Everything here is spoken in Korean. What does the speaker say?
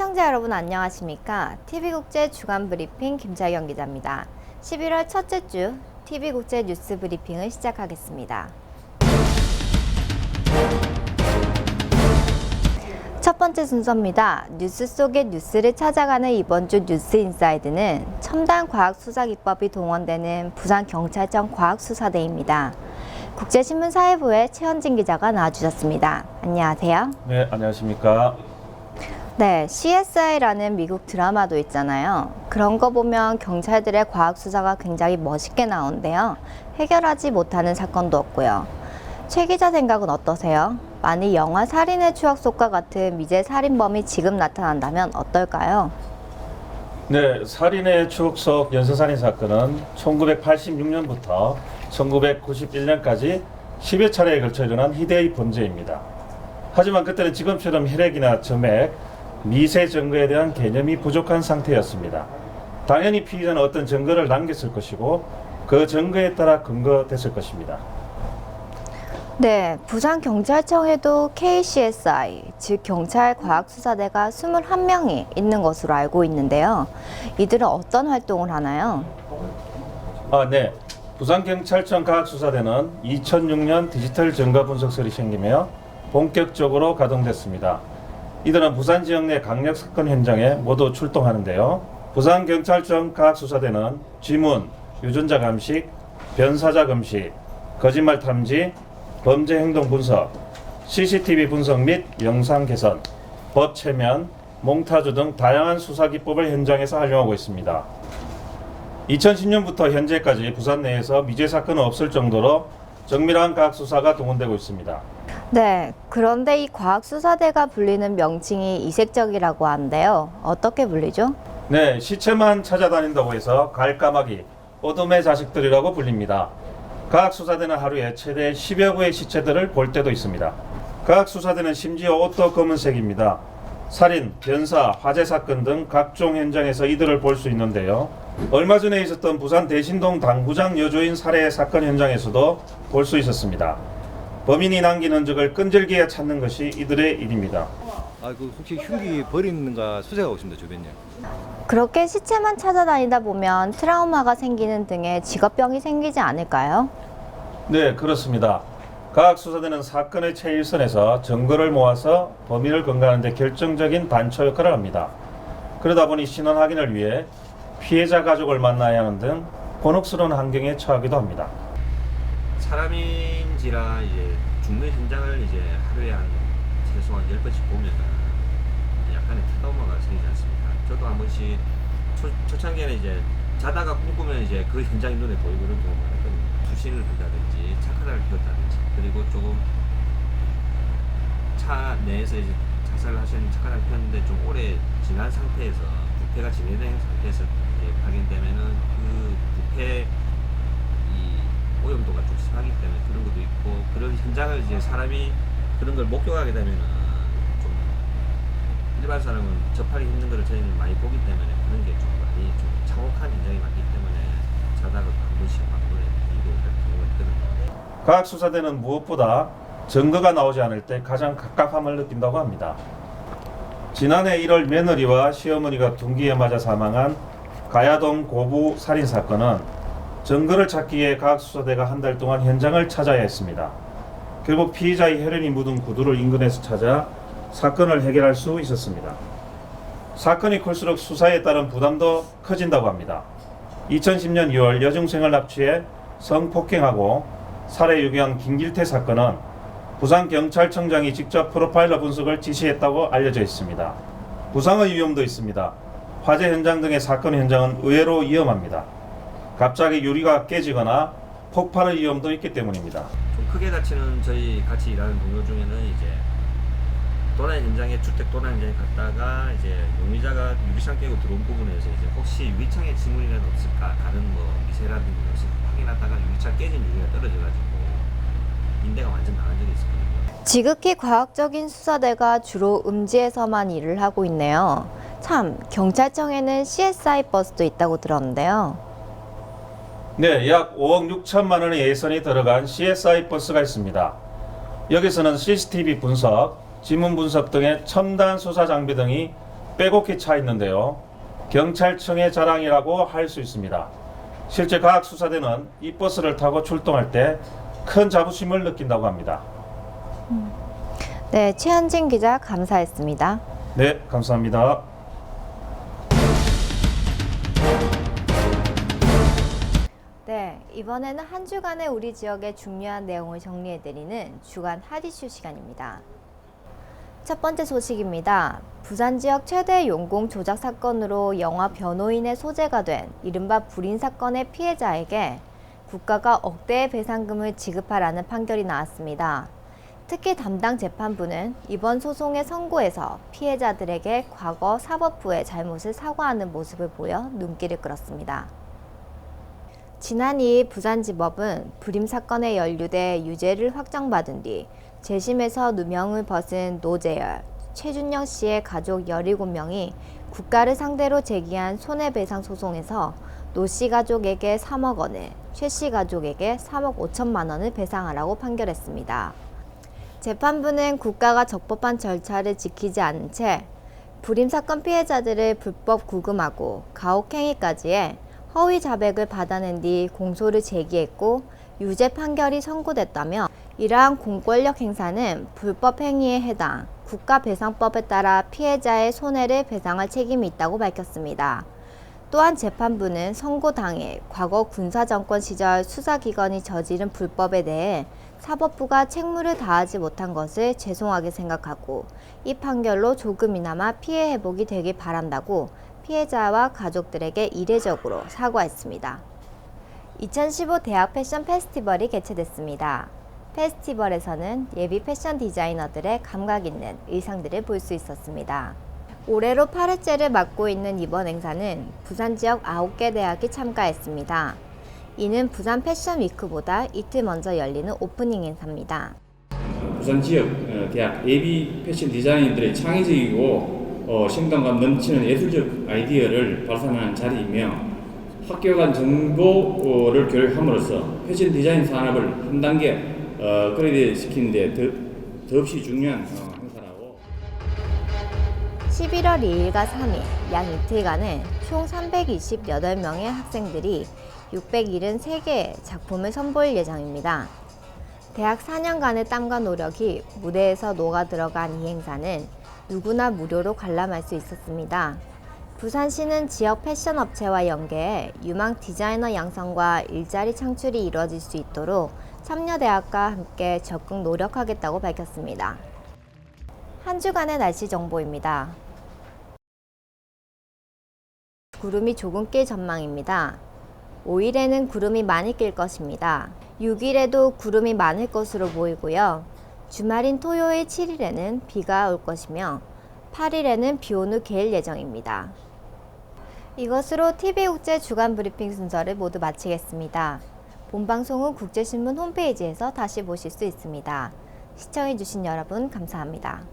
시청자 여러분 안녕하십니까? TV국제 주간 브리핑 김자경 기자입니다. 11월 첫째 주 TV국제 뉴스 브리핑을 시작하겠습니다. 첫 번째 순서입니다. 뉴스 속의 뉴스를 찾아가는 이번 주 뉴스 인사이드는 첨단 과학수사기법이 동원되는 부산경찰청 과학수사대입니다. 국제신문사회부의 최현진 기자가 나와주셨습니다. 안녕하세요. 네, 안녕하십니까. 네, CSI라는 미국 드라마도 있잖아요. 그런 거 보면 경찰들의 과학수사가 굉장히 멋있게 나오는데요. 해결하지 못하는 사건도 없고요. 최 기자 생각은 어떠세요? 만일 영화 살인의 추억 속과 같은 미제 살인범이 지금 나타난다면 어떨까요? 네, 살인의 추억 속 연쇄살인 사건은 1986년부터 1991년까지 10여 차례에 걸쳐 일어난 희대의 범죄입니다. 하지만 그때는 지금처럼 혈액이나 점액, 미세 증거에 대한 개념이 부족한 상태였습니다. 당연히 피의자는 어떤 증거를 남겼을 것이고 그 증거에 따라 근거됐을 것입니다. 네, 부산경찰청에도 KCSI, 즉 경찰과학수사대가 21명이 있는 것으로 알고 있는데요. 이들은 어떤 활동을 하나요? 네. 부산경찰청 과학수사대는 2006년 디지털 증거 분석설이 생기며 본격적으로 가동됐습니다. 이들은 부산 지역 내 강력 사건 현장에 모두 출동하는데요. 부산경찰청 과학수사대는 지문, 유전자 감식, 변사자 검식, 거짓말 탐지, 범죄 행동 분석, CCTV 분석 및 영상 개선, 법 체면, 몽타주 등 다양한 수사 기법을 현장에서 활용하고 있습니다. 2010년부터 현재까지 부산 내에서 미제 사건은 없을 정도로 정밀한 과학수사가 동원되고 있습니다. 네, 그런데 이 과학수사대가 불리는 명칭이 이색적이라고 하는데요. 어떻게 불리죠? 네, 시체만 찾아다닌다고 해서 갈까마귀, 어둠의 자식들이라고 불립니다. 과학수사대는 하루에 최대 10여 구의 시체들을 볼 때도 있습니다. 과학수사대는 심지어 옷도 검은색입니다. 살인, 변사, 화재 사건 등 각종 현장에서 이들을 볼 수 있는데요. 얼마 전에 있었던 부산 대신동 당구장 여조인 살해 사건 현장에서도 볼 수 있었습니다. 범인이 남긴 흔적을 끈질기게 찾는 것이 이들의 일입니다. 혹시 흉기 버리는가 수색하고 있습니다, 주변에. 그렇게 시체만 찾아다니다 보면 트라우마가 생기는 등의 직업병이 생기지 않을까요? 네, 그렇습니다. 과학수사대는 사건의 최일선에서 증거를 모아서 범인을 검거하는 데 결정적인 단초 역할을 합니다. 그러다 보니 신원 확인을 위해 피해자 가족을 만나야 하는 등 곤혹스러운 환경에 처하기도 합니다. 사람인지라 이제 죽는 현장을 이제 하루에 한 최소한 10번씩 보면 약간의 트라우마가 생기지 않습니까? 저도 한 번씩 초창기에는 이제 자다가 꿈꾸면 이제 그 현장이 눈에 보이고 그런 경우가 많았거든요. 수신을 한다든지 차카를 피웠다든지 그리고 조금 차 내에서 이제 자살을 하시는 차카를 피웠는데 좀 오래 지난 상태에서 부패가 진행된 상태에서 발견되면은 그 부패 오염도가 좀 심하기 때문에 그런 것도 있고 그런 현장을 이제 사람이 그런 걸 목격하게 되면은 좀 일반 사람은 접하기 힘든 거를 저희는 많이 보기 때문에 그런 게 좀 많이 좀 참혹한 현장이 많기 때문에 자다가 한 번씩 막 눈에 보이고 그런 경우가 있거든요. 과학수사대는 무엇보다 증거가 나오지 않을 때 가장 갑갑함을 느낀다고 합니다. 지난해 1월 며느리와 시어머니가 둔기에 맞아 사망한 가야동 고부 살인 사건은 증거를 찾기 위해 과학수사대가 한 달 동안 현장을 찾아야 했습니다. 결국 피의자의 혈흔이 묻은 구두를 인근에서 찾아 사건을 해결할 수 있었습니다. 사건이 클수록 수사에 따른 부담도 커진다고 합니다. 2010년 2월 여중생을 납치해 성폭행하고 살해 유기한 김길태 사건은 부산경찰청장이 직접 프로파일러 분석을 지시했다고 알려져 있습니다. 부상의 위험도 있습니다. 화재 현장 등의 사건 현장은 의외로 위험합니다. 갑자기 유리가 깨지거나 폭발의 위험도 있기 때문입니다. 좀 크게 다치는 저희 같이 일하는 동료 중에는 이제 도난 현장에 주택 도난 현장에 갔다가 이제 용의자가 유리창 깨고 들어온 부분에서 이제 혹시 유리창에 지문이라도 없을까 다른 뭐 미세라든지 없을까 확인하다가 유리창 깨진 유리가 떨어져가지고 인대가 완전 나간 적이 있었거든요. 지극히 과학적인 수사대가 주로 음지에서만 일을 하고 있네요. 참, 경찰청에는 CSI 버스도 있다고 들었는데요. 네, 약 5억 6천만 원의 예산이 들어간 CSI 버스가 있습니다. 여기서는 CCTV 분석, 지문 분석 등의 첨단 수사 장비 등이 빼곡히 차 있는데요. 경찰청의 자랑이라고 할 수 있습니다. 실제 과학수사대는 이 버스를 타고 출동할 때 큰 자부심을 느낀다고 합니다. 네, 최현진 기자 감사했습니다. 네, 감사합니다. 네, 이번에는 한 주간의 우리 지역의 중요한 내용을 정리해드리는 주간 핫이슈 시간입니다. 첫 번째 소식입니다. 부산 지역 최대 용공 조작 사건으로 영화 변호인의 소재가 된 이른바 불인 사건의 피해자에게 국가가 억대의 배상금을 지급하라는 판결이 나왔습니다. 특히 담당 재판부는 이번 소송의 선고에서 피해자들에게 과거 사법부의 잘못을 사과하는 모습을 보여 눈길을 끌었습니다. 지난 2일 부산지법은 불임 사건에 연루돼 유죄를 확정받은 뒤 재심에서 누명을 벗은 노재열, 최준영 씨의 가족 17명이 국가를 상대로 제기한 손해배상 소송에서 노 씨 가족에게 3억 원을, 최 씨 가족에게 3억 5천만 원을 배상하라고 판결했습니다. 재판부는 국가가 적법한 절차를 지키지 않은 채 불임 사건 피해자들을 불법 구금하고 가혹행위까지 해 허위 자백을 받아낸 뒤 공소를 제기했고 유죄 판결이 선고됐다며 이러한 공권력 행사는 불법 행위에 해당 국가배상법에 따라 피해자의 손해를 배상할 책임이 있다고 밝혔습니다. 또한 재판부는 선고 당일 과거 군사정권 시절 수사기관이 저지른 불법에 대해 사법부가 책무를 다하지 못한 것을 죄송하게 생각하고 이 판결로 조금이나마 피해 회복이 되길 바란다고 피해자와 가족들에게 이례적으로 사과했습니다. 2015 대학 패션 페스티벌이 개최됐습니다. 페스티벌에서는 예비 패션 디자이너들의 감각 있는 의상들을 볼 수 있었습니다. 올해로 8회째를 맡고 있는 이번 행사는 부산 지역 9개 대학이 참가했습니다. 이는 부산 패션 위크보다 이틀 먼저 열리는 오프닝 행사입니다. 부산 지역 대학 예비 패션 디자이너들의 창의적이고 생동감 넘치는 예술적 아이디어를 발산하는 자리이며 학교 간 정보를 교육함으로써 패션 디자인 산업을 한 단계 업그레이드 시키는 데 더없이 중요한 행사라고. 11월 2일과 3일 약 이틀간은 총 328명의 학생들이 673개의 작품을 선보일 예정입니다. 대학 4년간의 땀과 노력이 무대에서 녹아 들어간 이 행사는 누구나 무료로 관람할 수 있었습니다. 부산시는 지역 패션 업체와 연계해 유망 디자이너 양성과 일자리 창출이 이루어질 수 있도록 참여대학과 함께 적극 노력하겠다고 밝혔습니다. 한 주간의 날씨 정보입니다. 구름이 조금 낄 전망입니다. 5일에는 구름이 많이 낄 것입니다. 6일에도 구름이 많을 것으로 보이고요. 주말인 토요일 7일에는 비가 올 것이며 8일에는 비 온 후 개일 예정입니다. 이것으로 TV국제 주간 브리핑 순서를 모두 마치겠습니다. 본방송은 국제신문 홈페이지에서 다시 보실 수 있습니다. 시청해주신 여러분 감사합니다.